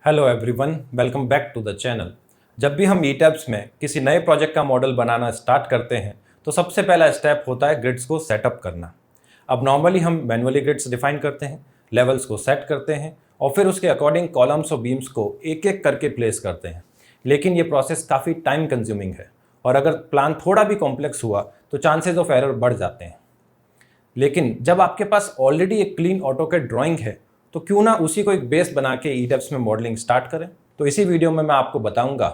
Hello everyone, welcome back to the channel. जब भी हम ईटैब्स में किसी नए प्रोजेक्ट का मॉडल बनाना स्टार्ट करते हैं तो सबसे पहला स्टेप होता है ग्रिड्स को सेटअप करना। अब नॉर्मली हम मैनुअली ग्रिड्स डिफाइन करते हैं, लेवल्स को सेट करते हैं और फिर उसके अकॉर्डिंग कॉलम्स और बीम्स को एक एक करके प्लेस करते हैं। लेकिन ये प्रोसेस काफ़ी टाइम कंज्यूमिंग है और अगर प्लान थोड़ा भी कॉम्प्लेक्स हुआ तो चांसेस ऑफ एरर बढ़ जाते हैं। लेकिन जब आपके पास ऑलरेडी एक क्लीन ऑटोकैड ड्राइंग है तो क्यों ना उसी को एक बेस बना के ईटैब्स में मॉडलिंग स्टार्ट करें। तो इसी वीडियो में मैं आपको बताऊंगा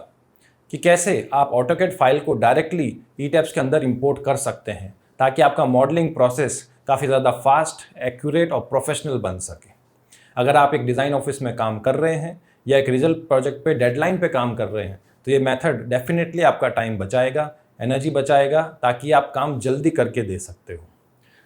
कि कैसे आप ऑटोकैड फाइल को डायरेक्टली ईटैब्स के अंदर इंपोर्ट कर सकते हैं ताकि आपका मॉडलिंग प्रोसेस काफ़ी ज़्यादा फास्ट, एक्यूरेट और प्रोफेशनल बन सके। अगर आप एक डिज़ाइन ऑफिस में काम कर रहे हैं या एक रिजल्ट प्रोजेक्ट पे डेडलाइन पे काम कर रहे हैं तो ये मेथड डेफिनेटली आपका टाइम बचाएगा, एनर्जी बचाएगा, ताकि आप काम जल्दी करके दे सकते हो।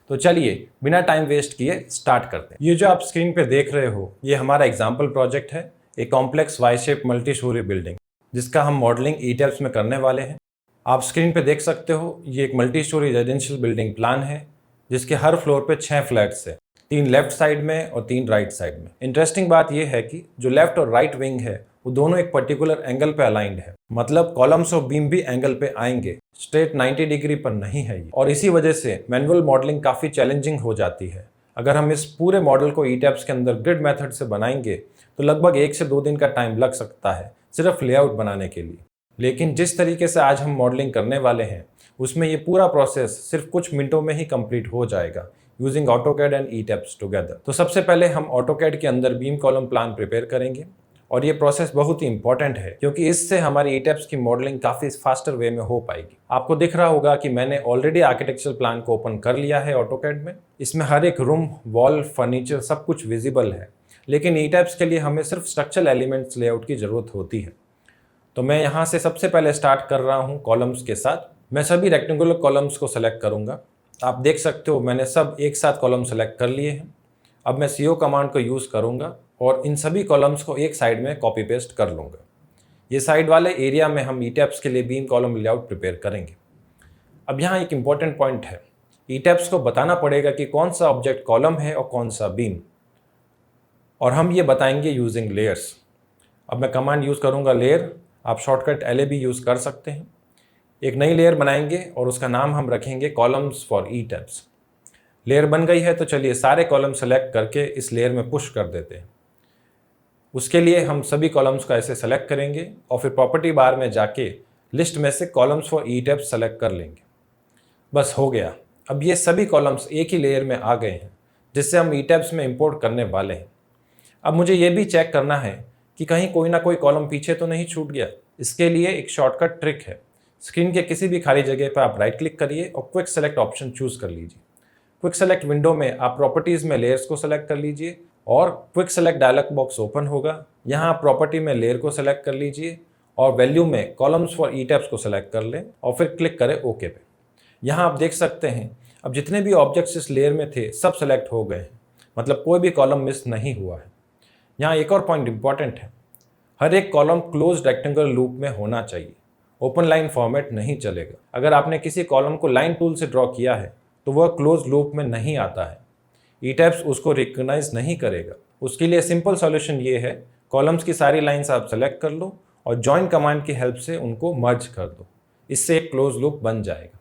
तो चलिए बिना टाइम वेस्ट किए स्टार्ट करते हैं। ये जो आप स्क्रीन पे देख रहे हो ये हमारा एग्जाम्पल प्रोजेक्ट है, एक complex Y shape multi storey building जिसका हम मॉडलिंग ईटैब्स में करने वाले हैं। आप स्क्रीन पे देख सकते हो ये एक multi storey residential building plan है जिसके हर फ्लोर पे 6 फ्लैट्स है, 3 लेफ्ट साइड में और 3 राइट साइड में। इंटरेस्टिंग बात यह है कि जो लेफ्ट और राइट विंग है वो दोनों एक पर्टिकुलर एंगल पे अलाइंड है, मतलब कॉलम्स और बीम भी एंगल पे आएंगे, स्ट्रेट 90 डिग्री पर नहीं है ये। और इसी वजह से मैनुअल मॉडलिंग काफ़ी चैलेंजिंग हो जाती है। अगर हम इस पूरे मॉडल को ईटैब्स के अंदर ग्रिड मेथड से बनाएंगे तो लगभग 1 से 2 दिन का टाइम लग सकता है सिर्फ लेआउट बनाने के लिए। लेकिन जिस तरीके से आज हम मॉडलिंग करने वाले हैं उसमें ये पूरा प्रोसेस सिर्फ कुछ मिनटों में ही कंप्लीट हो जाएगा यूजिंग ऑटोकैड एंड ईटैब्स टुगेदर। तो सबसे पहले हम ऑटोकैड के अंदर बीम कॉलम प्लान प्रिपेयर करेंगे और ये प्रोसेस बहुत ही इंपॉर्टेंट है क्योंकि इससे हमारी ईटैब्स की मॉडलिंग काफ़ी फास्टर वे में हो पाएगी। आपको दिख रहा होगा कि मैंने ऑलरेडी आर्किटेक्चरल प्लान को ओपन कर लिया है ऑटोकैड में। इसमें हर एक रूम, वॉल, फर्नीचर सब कुछ विजिबल है, लेकिन ईटैब्स के लिए हमें सिर्फ स्ट्रक्चरल एलिमेंट्स लेआउट की ज़रूरत होती है। तो मैं यहाँ से सबसे पहले स्टार्ट कर रहा हूँ कॉलम्स के साथ। मैं सभी रेक्टेंगुलर कॉलम्स को सेलेक्ट करूँगा। आप देख सकते हो मैंने सब एक साथ कॉलम सेलेक्ट कर लिए हैं। अब मैं CO कमांड को यूज़ करूँगा और इन सभी कॉलम्स को एक साइड में कॉपी पेस्ट कर लूँगा। ये साइड वाले एरिया में हम ईटैब्स के लिए बीम कॉलम लेआउट प्रिपेयर करेंगे। अब यहाँ एक इम्पॉर्टेंट पॉइंट है, ईटैब्स को बताना पड़ेगा कि कौन सा ऑब्जेक्ट कॉलम है और कौन सा बीम, और हम ये बताएंगे यूजिंग लेयर्स। अब मैं कमांड यूज़ करूँगा लेयर, आप शॉर्टकट LA भी यूज़ कर सकते हैं। एक नई लेयर बनाएंगे और उसका नाम हम रखेंगे कॉलम्स फॉर ईटैब्स। लेयर बन गई है तो चलिए सारे कॉलम सेलेक्ट करके इस लेयर में पुश कर देते हैं। उसके लिए हम सभी कॉलम्स को ऐसे सेलेक्ट करेंगे और फिर प्रॉपर्टी बार में जाके लिस्ट में से कॉलम्स फॉर ईटैब्स सेलेक्ट कर लेंगे। बस हो गया। अब ये सभी कॉलम्स एक ही लेयर में आ गए हैं जिससे हम ईटैब्स में इंपोर्ट करने वाले हैं। अब मुझे ये भी चेक करना है कि कहीं कोई ना कोई कॉलम पीछे तो नहीं छूट गया। इसके लिए एक शॉर्टकट ट्रिक है, स्क्रीन के किसी भी खाली जगह पर आप राइट क्लिक करिए और क्विक सेलेक्ट ऑप्शन चूज़ कर लीजिए। क्विक सेलेक्ट विंडो में आप प्रॉपर्टीज़ में लेयर्स को सेलेक्ट कर लीजिए और quick select dialog box open होगा। यहाँ आप प्रॉपर्टी में लेयर को सेलेक्ट कर लीजिए और वैल्यू में कॉलम्स फॉर ईटैब्स को सेलेक्ट कर लें और फिर क्लिक करें ओके पे। यहाँ आप देख सकते हैं अब जितने भी ऑब्जेक्ट्स इस लेयर में थे सब सेलेक्ट हो गए हैं, मतलब कोई भी कॉलम मिस नहीं हुआ है। यहाँ एक और पॉइंट इंपॉर्टेंट है, हर एक कॉलम क्लोज रेक्टेंगुलर लूप में होना चाहिए, ओपन लाइन फॉर्मेट नहीं चलेगा। अगर आपने किसी कॉलम को लाइन टूल से ड्रॉ किया है तो वह क्लोज लूप में नहीं आता है, ईटैब्स उसको रिकॉग्नाइज नहीं करेगा। उसके लिए सिंपल सॉल्यूशन ये है, कॉलम्स की सारी लाइंस आप सेलेक्ट कर लो और जॉइन कमांड की हेल्प से उनको मर्ज कर दो, इससे एक क्लोज लूप बन जाएगा।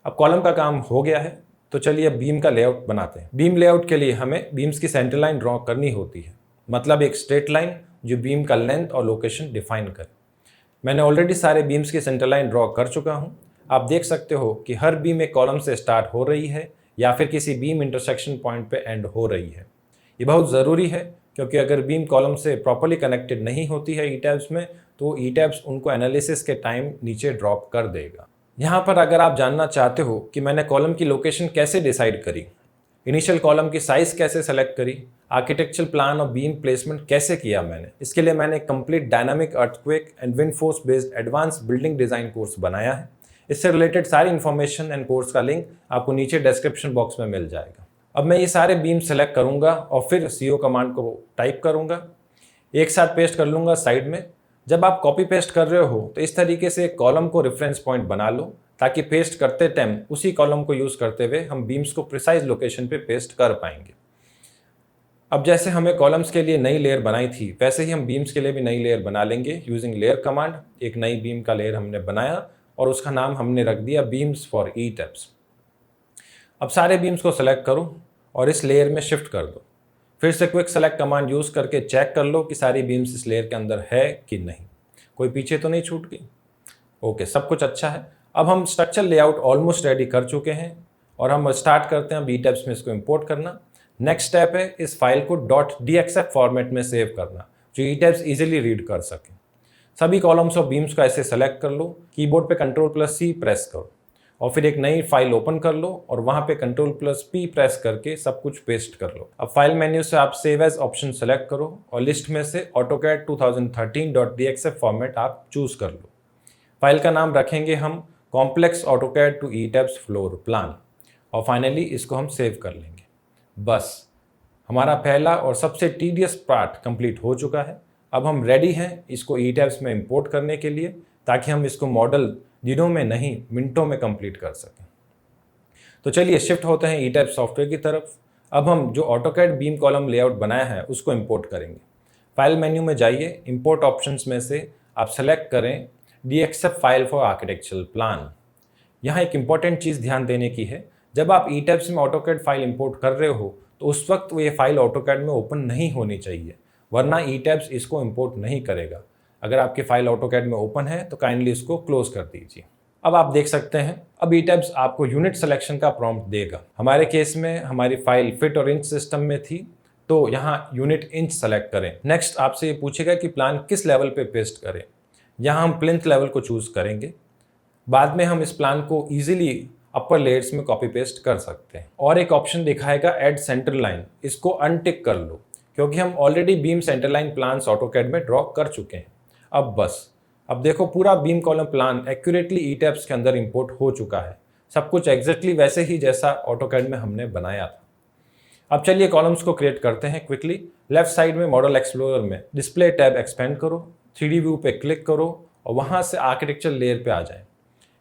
अब कॉलम का काम हो गया है तो चलिए अब बीम का लेआउट बनाते हैं। बीम लेआउट के लिए हमें बीम्स की सेंटर लाइन ड्रॉ करनी होती है, मतलब एक स्ट्रेट लाइन जो बीम का लेंथ और लोकेशन डिफाइन करे। मैंने ऑलरेडी सारे बीम्स की सेंटर लाइन ड्रॉ कर चुका हूँ। आप देख सकते हो कि हर बीम एक कॉलम से स्टार्ट हो रही है या फिर किसी बीम इंटरसेक्शन पॉइंट पे एंड हो रही है। ये बहुत ज़रूरी है क्योंकि अगर बीम कॉलम से प्रॉपर्ली कनेक्टेड नहीं होती है ईटैब्स में तो ईटैब्स उनको एनालिसिस के टाइम नीचे ड्रॉप कर देगा। यहाँ पर अगर आप जानना चाहते हो कि मैंने कॉलम की लोकेशन कैसे डिसाइड करी, इनिशियल कॉलम की साइज़ कैसे सेलेक्ट करी, आर्किटेक्चरल प्लान और बीम प्लेसमेंट कैसे किया मैंने, इसके लिए मैंने complete dynamic earthquake and wind force based advance building design course बनाया है। इससे रिलेटेड सारी इन्फॉर्मेशन एंड कोर्स का लिंक आपको नीचे डिस्क्रिप्शन बॉक्स में मिल जाएगा। अब मैं ये सारे बीम सेलेक्ट करूँगा और फिर CO कमांड को टाइप करूँगा, एक साथ पेस्ट कर लूँगा साइड में। जब आप कॉपी पेस्ट कर रहे हो तो इस तरीके से कॉलम को रेफरेंस पॉइंट बना लो ताकि पेस्ट करते टाइम उसी कॉलम को यूज़ करते हुए हम बीम्स को प्रिसाइज लोकेशन पे पेस्ट कर पाएंगे। अब जैसे हमें कॉलम्स के लिए नई लेयर बनाई थी, वैसे ही हम बीम्स के लिए भी नई लेयर बना लेंगे यूजिंग लेयर कमांड। एक नई बीम का लेयर हमने बनाया और उसका नाम हमने रख दिया बीम्स फॉर ईटैब्स। अब सारे बीम्स को सेलेक्ट करो और इस लेयर में शिफ्ट कर दो। फिर से क्विक सेलेक्ट कमांड यूज़ करके चेक कर लो कि सारी बीम्स इस लेयर के अंदर है कि नहीं, कोई पीछे तो नहीं छूट गई। ओके, सब कुछ अच्छा है। अब हम स्ट्रक्चर लेआउट ऑलमोस्ट रेडी कर चुके हैं और हम स्टार्ट करते हैं ईटैब्स में इसको इंपोर्ट करना। नेक्स्ट स्टेप है इस फाइल को .dxf फॉर्मेट में सेव करना, जो ईटैब्स इजीली रीड कर सकें। सभी कॉलम्स और बीम्स को ऐसे सेलेक्ट कर लो, कीबोर्ड पे Ctrl+C प्रेस करो और फिर एक नई फाइल ओपन कर लो और वहां पे Ctrl+P प्रेस करके सब कुछ पेस्ट कर लो। अब फाइल मेन्यू से आप सेव एज ऑप्शन सेलेक्ट करो और लिस्ट में से AutoCAD 2013.dxf फॉर्मेट आप चूज कर लो। फाइल का नाम रखेंगे हम complex AutoCAD to ETABS floor plan और फाइनली इसको हम सेव कर लेंगे। बस हमारा पहला और सबसे टीडियस पार्ट कंप्लीट हो चुका है। अब हम रेडी हैं इसको ईटैब्स में इंपोर्ट करने के लिए, ताकि हम इसको मॉडल दिनों में नहीं मिनटों में कंप्लीट कर सकें। तो चलिए शिफ्ट होते हैं ईटैब्स सॉफ्टवेयर की तरफ। अब हम जो AutoCAD बीम कॉलम लेआउट बनाया है उसको इंपोर्ट करेंगे। फाइल मेन्यू में जाइए, इंपोर्ट ऑप्शंस में से आप सेलेक्ट करें DXF file for architectural plan. यहाँ एक इंपॉर्टेंट चीज़ ध्यान देने की है, जब आप ईटैब्स में AutoCAD फाइल इंपोर्ट कर रहे हो तो उस वक्त ये फाइल AutoCAD में ओपन नहीं होनी चाहिए, वरना ईटैब्स इसको इंपोर्ट नहीं करेगा। अगर आपकी फाइल AutoCAD में ओपन है तो काइंडली इसको क्लोज कर दीजिए। अब आप देख सकते हैं, अब ईटैब्स आपको यूनिट सिलेक्शन का प्रॉम्प्ट देगा। हमारे केस में हमारी फाइल फिट और इंच सिस्टम में थी, तो यहाँ यूनिट इंच सेलेक्ट करें। नेक्स्ट आपसे ये पूछेगा कि प्लान किस लेवल पे पेस्ट करें। यहाँ हम प्लिंथ लेवल को चूज करेंगे। बाद में हम इस प्लान को ईजिली अपर लेयर्स में कॉपी पेस्ट कर सकते हैं। और एक ऑप्शन दिखाएगा ऐड सेंटर लाइन, इसको अनटिक कर लो क्योंकि हम already beam centre line plans AutoCAD में ड्रॉ कर चुके हैं। अब देखो पूरा बीम कॉलम प्लान एक्यूरेटली ईटैब्स के अंदर इंपोर्ट हो चुका है। सब कुछ एग्जैक्टली वैसे ही जैसा AutoCAD में हमने बनाया था। अब चलिए कॉलम्स को क्रिएट करते हैं क्विकली। लेफ्ट साइड में मॉडल एक्सप्लोरर में डिस्प्ले टैब एक्सपेंड करो, 3D व्यू पे क्लिक करो और वहाँ से आर्किटेक्चर लेयर पे आ जाए।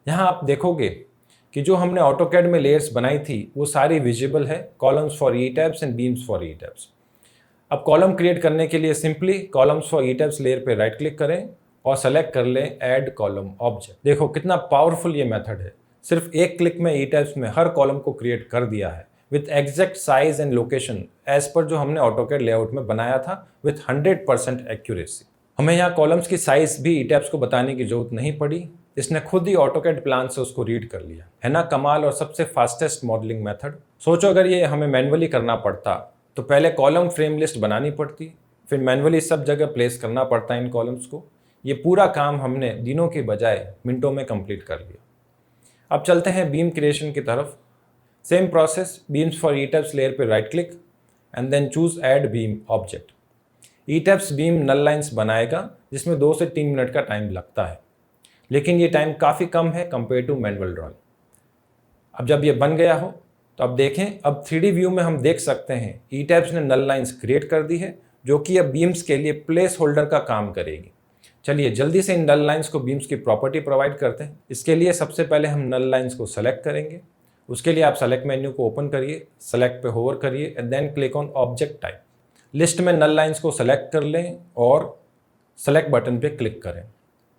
यहाँ आप देखोगे कि जो हमने AutoCAD में लेयर्स बनाई थी वो सारी विजिबल है, columns for ETABS and beams for ETABS. अब कॉलम क्रिएट करने के लिए simply columns for ETABS layer पे राइट क्लिक करें और सेलेक्ट कर लें ऐड कॉलम ऑब्जेक्ट। देखो कितना पावरफुल ये मेथड है। सिर्फ एक क्लिक में ईटैब्स में हर कॉलम को क्रिएट कर दिया है with exact size and location as per जो हमने AutoCAD लेआउट में बनाया था विथ 100% एक्यूरेसी। हमें यहाँ कॉलम्स की साइज भी ईटैब्स को बताने की जरूरत नहीं पड़ी, इसने खुद ही AutoCAD प्लान से उसको रीड कर लिया है ना। कमाल और सबसे फास्टेस्ट मॉडलिंग मेथड। सोचो अगर ये हमें मैन्युअली करना पड़ता तो पहले कॉलम फ्रेम लिस्ट बनानी पड़ती, फिर मैन्युअली सब जगह प्लेस करना पड़ता इन कॉलम्स को। ये पूरा काम हमने दिनों के बजाय मिनटों में कंप्लीट कर लिया। अब चलते हैं बीम क्रिएशन की तरफ। Same process, beams for ETABS layer पे right click and then choose add beam object. ETABS beam null lines बनाएगा जिसमें 2 से 3 मिनट का टाइम लगता है, लेकिन ये टाइम काफ़ी कम है कंपेयर टू मैनुअल ड्राइंग। अब जब ये बन गया हो तो अब देखें, अब 3D व्यू में हम देख सकते हैं ईटैब्स ने नल लाइन्स क्रिएट कर दी है, जो कि अब बीम्स के लिए प्लेस होल्डर का काम करेगी। चलिए जल्दी से इन नल लाइन्स को बीम्स की प्रॉपर्टी प्रोवाइड करते हैं। इसके लिए सबसे पहले हम नल लाइन्स को सेलेक्ट करेंगे। उसके लिए आप सेलेक्ट मेन्यू को ओपन करिए, सेलेक्ट पे होवर करिए and then click on object type. List में नल लाइन्स को सेलेक्ट कर लें और सेलेक्ट बटन पे क्लिक करें।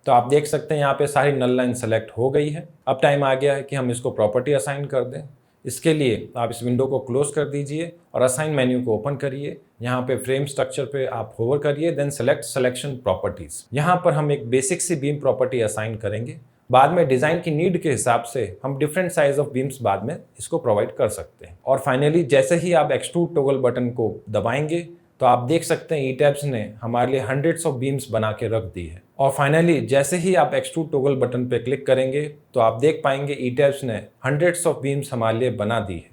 तो आप देख सकते हैं यहाँ पे सारी नल लाइन सेलेक्ट हो गई है। अब टाइम आ गया है कि हम इसको प्रॉपर्टी असाइन कर दें। इसके लिए आप इस विंडो को क्लोज कर दीजिए और असाइन मेन्यू को ओपन करिए। यहाँ पे फ्रेम स्ट्रक्चर पे आप होवर करिए, देन सेलेक्ट सिलेक्शन प्रॉपर्टीज। यहाँ पर हम एक बेसिक सी बीम प्रॉपर्टी असाइन करेंगे। बाद में डिज़ाइन की नीड के हिसाब से हम डिफरेंट साइज ऑफ बीम्स बाद में इसको प्रोवाइड कर सकते हैं। और फाइनली जैसे ही आप एक्सट्रूड टॉगल बटन को दबाएंगे तो आप देख सकते हैं ईटैब्स ने हमारे लिए हंड्रेड्स ऑफ बीम्स बना के रख दी है। और फाइनली जैसे ही आप एक्सट्रूड टॉगल बटन पे क्लिक करेंगे तो आप देख पाएंगे ईटैब्स ने हंड्रेड्स ऑफ बीम्स हमारे लिए बना दी है।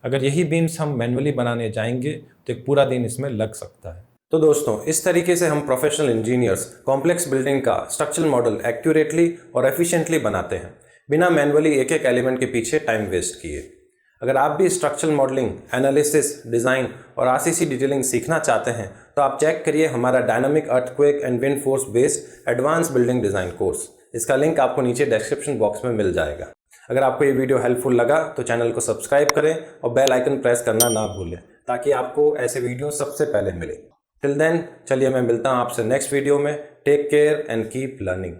अगर यही बीम्स हम मैन्युअली बनाने जाएंगे तो एक पूरा दिन इसमें लग सकता है। तो दोस्तों, इस तरीके से हम प्रोफेशनल इंजीनियर्स कॉम्प्लेक्स बिल्डिंग का स्ट्रक्चरल मॉडल एक्यूरेटली और एफिशिएंटली बनाते हैं, बिना मैन्युअली एक एक एलिमेंट के पीछे टाइम वेस्ट किए। अगर आप भी स्ट्रक्चरल मॉडलिंग, एनालिसिस, डिज़ाइन और आरसीसी डिटेलिंग सीखना चाहते हैं तो आप चेक करिए हमारा dynamic earthquake and wind force based advance building design course. इसका लिंक आपको नीचे डिस्क्रिप्शन बॉक्स में मिल जाएगा। अगर आपको ये वीडियो हेल्पफुल लगा तो चैनल को सब्सक्राइब करें और बेल आइकन प्रेस करना ना भूलें ताकि आपको ऐसे वीडियो सबसे पहले मिले। टिल देन चलिए मैं मिलता हूँ आपसे नेक्स्ट वीडियो में। Take care and keep learning.